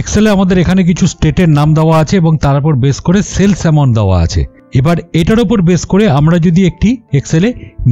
এক্সেলে আমাদের এখানে কিছু স্টেটের নাম দেওয়া আছে এবং তার উপর বেস করে সেলস অ্যামাউন্ট দেওয়া আছে। এবার এটার উপর বেস করে আমরা যদি একটি এক্সেলে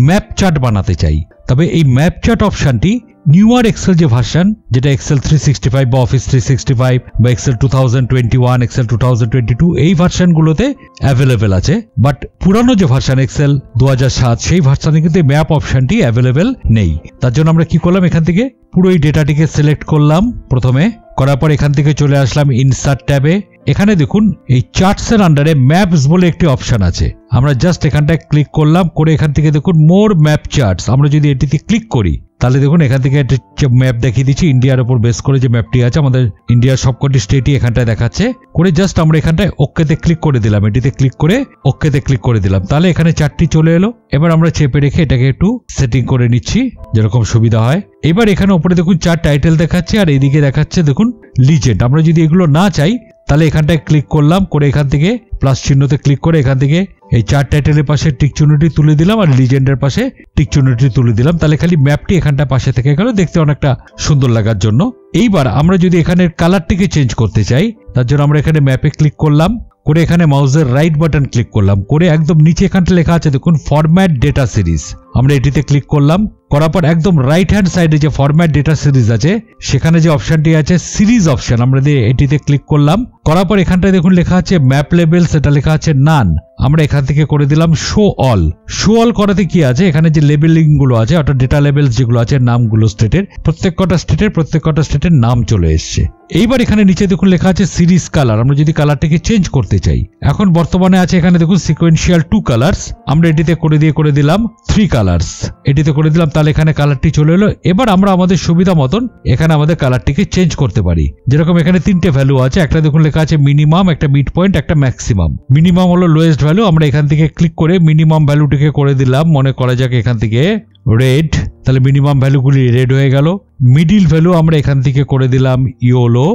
ম্যাপ চার্ট বানাতে চাই, তবে এই ম্যাপ চার্ট অপশনটি নিউয়ার এক্সেল যে ভার্সন, যেটা এক্সেল 365 বা অফিস 365 বা এক্সেল 2021, এক্সেল 2022 এই ভার্সনগুলোতে অ্যাভেলেবেল আছে। বাট পুরানো যে ভার্সন এক্সেল 2007 সেই ভার্সনে কিন্তু ম্যাপ অপশনটি অ্যাভেলেবেল নেই। তার জন্য আমরা কি করলাম, এখান থেকে পুরো এই ডেটাটিকে সিলেক্ট করলাম। প্রথমে করার পর এখান থেকে চলে আসলাম ইনসার্ট ট্যাবে। এখানে দেখুন এই চার্টসের আন্ডারে ম্যাপস বলে একটি অপশন আছে। আমরা জাস্ট এখানটায় ক্লিক করলাম, করে এখান থেকে দেখুন মোর ম্যাপ চার্টস। আমরা যদি এটিতে ক্লিক করি তাহলে দেখুন এখান থেকে ম্যাপ দেখিয়ে দিচ্ছি। ইন্ডিয়ার উপর বেস করে যে ম্যাপটি আছে, আমাদের ইন্ডিয়ার সবকটি স্টেটই এখানটায় দেখাচ্ছে। করে জাস্ট আমরা এখানটায় ওকেতে ক্লিক করে দিলাম, এটিতে ক্লিক করে ওকেতে ক্লিক করে দিলাম। তাহলে এখানে চারটি চলে এলো। এবার আমরা চেপে রেখে এটাকে একটু সেটিং করে নিচ্ছি যেরকম সুবিধা হয়। এবার এখানে উপরে দেখুন 4 টাইটেল দেখাচ্ছে আর এইদিকে দেখাচ্ছে দেখুন লিজেন্ড। আমরা যদি এগুলো না চাই তাহলে এখানটায় ক্লিক করলাম, করে এখান থেকে প্লাস চিহ্নতে ক্লিক করে এখান থেকে এই 4 টাইটেলের পাশে টিক চিহ্নটি তুলে দিলাম আর লিজেন্ডের পাশে টিক চিহ্নটি তুলে দিলাম। তাহলে খালি ম্যাপটি এখানটা পাশে থেকে গেল, দেখতে অনেকটা সুন্দর লাগার জন্য। এইবার আমরা যদি এখানে কালারটিকে চেঞ্জ করতে চাই, তার জন্য আমরা এখানে ম্যাপে ক্লিক করলাম, করে এখানে মাউসের রাইট বাটন ক্লিক করলাম, করে একদম নিচে এখানটা লেখা আছে দেখুন ফরম্যাট ডেটা সিরিজ। আমরা এটিতে ক্লিক করলাম, করার পর একদম রাইট হ্যান্ড সাইডে যে ফরম্যাট ডেটা সিরিজ আছে সেখানে যে অপশনটি আছে সিরিজ অপশন, আমরা এটিতে ক্লিক করলাম। করার পর এখানটায় দেখুন লেখা আছে ম্যাপ লেবেল, সেটা লেখা আছে নান। আমরা এখান থেকে করে দিলাম শো অল। শো অল করাতে কি আছে, এখানে যে লেবেলিং গুলো আছে অর্থাৎ ডেটা লেবেলস যেগুলো আছে নামগুলো স্টেটের, প্রত্যেকটা স্টেটের নাম চলে এসছে। এইবার এখানে নিচে দেখুন লেখা আছে সিরিজ কালার। আমরা যদি কালারটাকে চেঞ্জ করতে চাই, এখন বর্তমানে আছে এখানে দেখুন সিকোয়েন্সিয়াল 2 কালার্স, আমরা এটিতে করে দিলাম 3 কালার্স, এটিতে করে দিলাম। তাহলে এখানে কালারটি চলে এলো। এবার আমরা আমাদের সুবিধা মতন এখানে আমাদের কালারটিকে চেঞ্জ করতে পারি। যেরকম এখানে 3টে ভ্যালু আছে, একটা দেখুন লেখা আছে মিনিমাম, একটা মিড পয়েন্ট, একটা ম্যাক্সিমাম। মিনিমাম হলো লোয়েস্ট ভ্যালু, আমরা এখান থেকে ক্লিক করে মিনিমাম ভ্যালুটিকে করে দিলাম, মনে করা যাক এখান থেকে রেড, তাহলে মিনিমাম ভ্যালুগুলি রেড হয়ে গেল। মিডিল ভ্যালু আমরা এখান থেকে করে দিলাম ইয়েলো,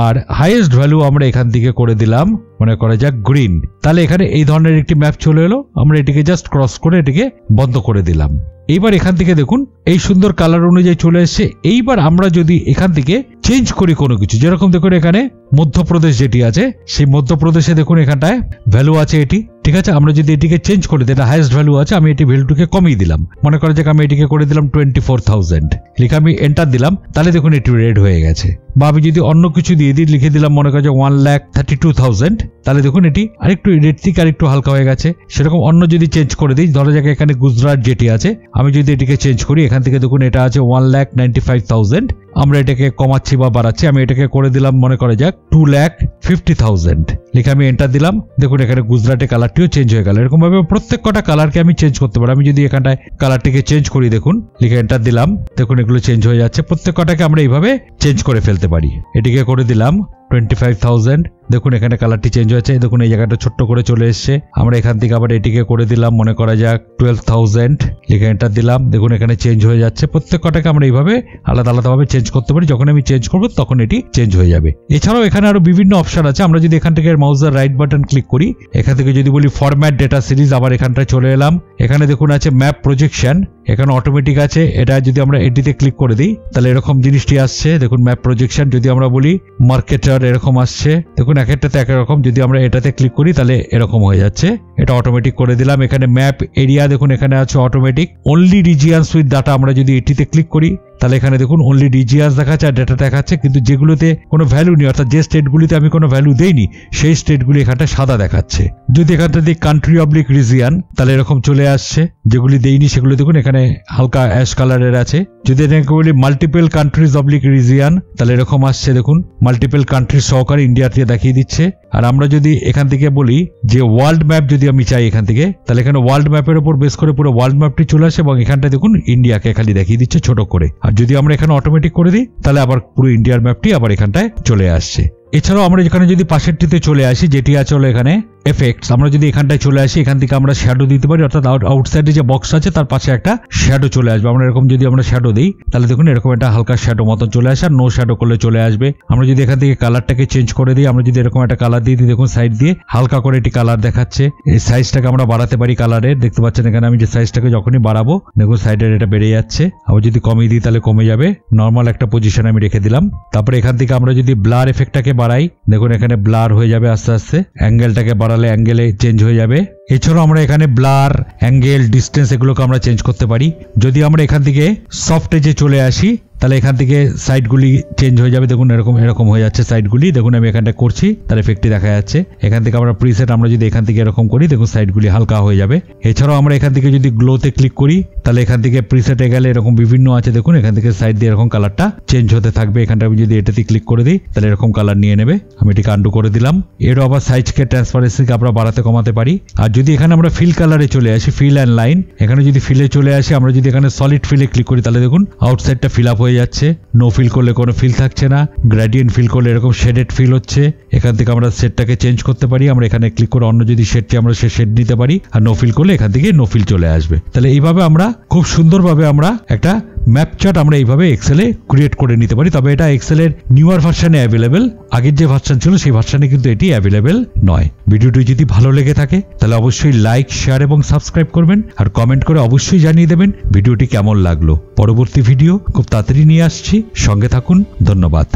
আর হাইয়েস্ট ভ্যালু আমরা এখান থেকে করে দিলাম মনে করা যাক গ্রিন। তাহলে এখানে এই ধরনের একটি ম্যাপ চলে এলো। আমরা এটিকে জাস্ট ক্রস করে এটিকে বন্ধ করে দিলাম। এইবার এখান থেকে দেখুন এই সুন্দর কালার অনুযায়ী চলে এসছে। এইবার আমরা যদি এখান থেকে চেঞ্জ করি কোনো কিছু, যেরকম দেখুন এখানে মধ্যপ্রদেশ যেটি আছে, সেই মধ্যপ্রদেশে দেখুন এখানটায় ভ্যালু আছে এটি, ঠিক আছে। আমরা যদি এটিকে চেঞ্জ করে দিই, এটা হাইয়েস্ট ভ্যালু আছে, আমি এটি ভ্যালুটিকে কমিয়ে দিলাম, মনে করা যাক আমি এটিকে করে দিলাম 24,000, লিখে আমি এন্টার দিলাম। তাহলে দেখুন এটি রেড হয়ে গেছে। বা আমি যদি অন্য কিছু দিয়ে দিই, লিখে দিলাম মনে করা যাক 1,32,000, তাহলে দেখুন এটি আরেকটু রেড থেকে আরেকটু হালকা হয়ে গেছে। সেরকম অন্য যদি চেঞ্জ করে দিই, ধরা যাক এখানে গুজরাট যেটি আছে, আমি যদি এটিকে চেঞ্জ করি, এখান থেকে দেখুন এটা আছে 1,95,000, আমরা এটাকে কমাচ্ছি বা বাড়াচ্ছি, আমি এটাকে করে দিলাম মনে করা যাক 2,50,000, লিখে আমি এন্টার দিলাম। দেখুন এখানে গুজরাটের কালারটিও চেঞ্জ হয়ে গেল। এরকম ভাবে প্রত্যেক কটা কালারকে আমি চেঞ্জ করতে পারি। আমি যদি এখানটায় কালারটিকে চেঞ্জ করি, দেখুন লিখে এন্টার দিলাম, দেখুন এগুলো চেঞ্জ হয়ে যাচ্ছে। প্রত্যেক কটাকে আমরা এইভাবে চেঞ্জ করে ফেলতে পারি। এটিকে করে দিলাম 25,000, দেখুন এখানে কালারটি চেঞ্জ হয়েছে, দেখুন এই জায়গাটা ছোট্ট করে চলে এসছে। আমরা এখান থেকে আবার এটিকে করে দিলাম মনে করা যাক 12,000, লিখে এন্টার দিলাম, দেখুন এখানে চেঞ্জ হয়ে যাচ্ছে। প্রত্যেক কটাকে আমরা এইভাবে আলাদা আলাদাভাবে চেঞ্জ করতে পারি। যখন আমি চেঞ্জ করবো তখন এটি চেঞ্জ হয়ে যাবে। এছাড়াও এখানে আরো বিভিন্ন অপশন আছে। আমরা যদি এখান থেকে মাউসের রাইট বাটন ক্লিক করি, এখান থেকে যদি বলি ফরম্যাট ডেটা সিরিজ, আবার এখানটায় চলে এলাম। এখানে দেখুন আছে ম্যাপ প্রজেকশন, এখানে অটোমেটিক আছে। এটা যদি আমরা এটিতে ক্লিক করে দিই তাহলে এরকম জিনিসটি আসছে, দেখুন ম্যাপ প্রজেকশন। যদি আমরা বলি মার্কেটার, এরকম আসছে, দেখুন এক একটাতে এক রকম। যদি আমরা এটাতে ক্লিক করি তাহলে এরকম হয়ে যাচ্ছে, এটা অটোমেটিক করে দিলাম। এখানে ম্যাপ এরিয়া দেখুন এখানে আছে automatic. Only regions with data, আমরা যদি এটিতে ক্লিক করি তাহলে এখানে দেখুন অনলি রিজিয়নস দেখাচ্ছে আর ডেটা দেখাচ্ছে, কিন্তু যেগুলোতে কোনো ভ্যালু নেই, অর্থাৎ যে স্টেটগুলিতে আমি কোনো ভ্যালু দেইনি সেই স্টেটগুলি এখানটা সাদা দেখাচ্ছে। যদি এখানটা দিই কান্ট্রি অবলিক রিজিয়ন, তাহলে এরকম চলে আসছে। যেগুলি দেইনি সেগুলো দেখুন এখানে হালকা অ্যাশ কালারের আছে। যদি এটাকে বলি মাল্টিপল কান্ট্রিজ অবলিক রিজিয়ন, তাহলে এরকম আসছে, দেখুন মাল্টিপল কান্ট্রি সহকারে ইন্ডিয়াতে দেখিয়ে দিচ্ছে। আর আমরা যদি এখান থেকে বলি যে ওয়ার্ল্ড ম্যাপ যদি আমি চাই এখান থেকে, তাহলে এখানে ওয়ার্ল্ড ম্যাপের উপর বেস করে পুরো ওয়ার্ল্ড ম্যাপটি চলে আসে এবং এখানটা দেখুন ইন্ডিয়াকে খালি দেখিয়ে দিচ্ছে ছোট করে। আর যদি আমরা এখানে অটোমেটিক করে দিই তাহলে আবার পুরো ইন্ডিয়ার ম্যাপটি আবার এখানটায় চলে আসছে। এছাড়াও আমরা এখানে যদি পাশেরটিতে চলে আসি, যেটি আছে হলো এখানে এফেক্টস আমরা যদি এখানটায় চলে আসি, এখান থেকে আমরা শ্যাডো দিতে পারি, অর্থাৎ আউটসাইডে যে বক্স আছে তার পাশে একটা শ্যাডো চলে আসবে। আমরা এরকম যদি আমরা শ্যাডো দিই তাহলে দেখুন এরকম একটা হালকা শ্যাডো মতন চলে আসে, আর নো শ্যাডো করলে চলে আসবে। আমরা যদি এখান থেকে কালারটাকে চেঞ্জ করে দিই, আমরা যদি এরকম একটা কালার দিয়ে দিই, দেখুন সাইড দিয়ে হালকা করে একটি কালার দেখাচ্ছে। এই সাইজটাকে আমরা বাড়াতে পারি কালারের, দেখতে পাচ্ছেন এখানে আমি যে সাইজটাকে যখনই বাড়াবো দেখুন সাইডের এটা বেড়ে যাচ্ছে। আবার যদি কমিয়ে দিই তাহলে কমে যাবে। নর্মাল একটা পজিশন আমি রেখে দিলাম। তারপরে এখান থেকে আমরা যদি ব্লার এফেক্টটাকে বাড়াই, দেখুন এখানে ব্লার হয়ে যাবে আস্তে আস্তে। অ্যাঙ্গেলটাকে বাড়ালে অ্যাঙ্গেলে চেঞ্জ হয়ে যাবে। এছাড়াও আমরা এখানে ব্লার, অ্যাঙ্গেল, ডিস্টেন্স এগুলোকে আমরা চেঞ্জ করতে পারি। যদি আমরা এখান থেকে সফট এজে চলে আসি তাহলে এখান থেকে সাইডগুলি চেঞ্জ হয়ে যাবে। দেখুন এরকম এরকম হয়ে যাচ্ছে সাইডগুলি। দেখুন আমি এখানটা করছি, তার এফেক্টটি দেখা যাচ্ছে। এখান থেকে আমরা প্রিসেট আমরা যদি এখান থেকে এরকম করি, দেখুন সাইডগুলি হালকা হয়ে যাবে। এছাড়াও আমরা এখান থেকে যদি গ্লোতে ক্লিক করি তাহলে এখান থেকে প্রিসেটে গেলে এরকম বিভিন্ন আছে, দেখুন এখান থেকে সাইড দিয়ে এরকম কালারটা চেঞ্জ হতে থাকবে। এখানটা আমি যদি এটাতে ক্লিক করে দিই তাহলে এরকম কালার নিয়ে নেবে। আমি এটিকে আন্ডু করে দিলাম। এরও আবার সাইজকে, ট্রান্সপারেন্সিকে আমরা বাড়াতে কমাতে পারি। আর যদি এখানে আমরা ফিল কালারে চলে আসি, ফিল অ্যান্ড লাইন, এখানে যদি ফিলে চলে আসি, আমরা যদি এখানে সলিড ফিলে ক্লিক করি তাহলে দেখুন আউটসাইডটা ফিল আপ হয়ে যাচ্ছে। নো ফিল করলে কোনো ফিল থাকছে না, গ্রেডিয়েন্ট ফিল করলে এরকম শেডেড ফিল হচ্ছে। এখান থেকে আমরা শেডটাকে চেঞ্জ করতে পারি। আমরা এখানে ক্লিক করে অন্য যদি শেডটি আমরা সে শেড নিতে পারি, আর নো ফিল করলে এখান থেকে নো ফিল চলে আসবে। তাহলে এইভাবে আমরা খুব সুন্দরভাবে আমরা একটা ম্যাপ চার্ট আমরা এইভাবে এক্সেলে ক্রিয়েট করে নিতে পারি। তবে এটা এক্সেলের নিউয়ার ভার্সনে অ্যাভেলেবেল, আগের যে ভার্সন ছিল সেই ভার্সনে কিন্তু এটি অ্যাভেলেবেল নয়। ভিডিওটি যদি ভালো লেগে থাকে তাহলে অবশ্যই লাইক, শেয়ার এবং সাবস্ক্রাইব করবেন, আর কমেন্ট করে অবশ্যই জানিয়ে দেবেন ভিডিওটি কেমন লাগলো। পরবর্তী ভিডিও খুব তাড়াতাড়ি নিয়ে আসছি, সঙ্গে থাকুন। ধন্যবাদ।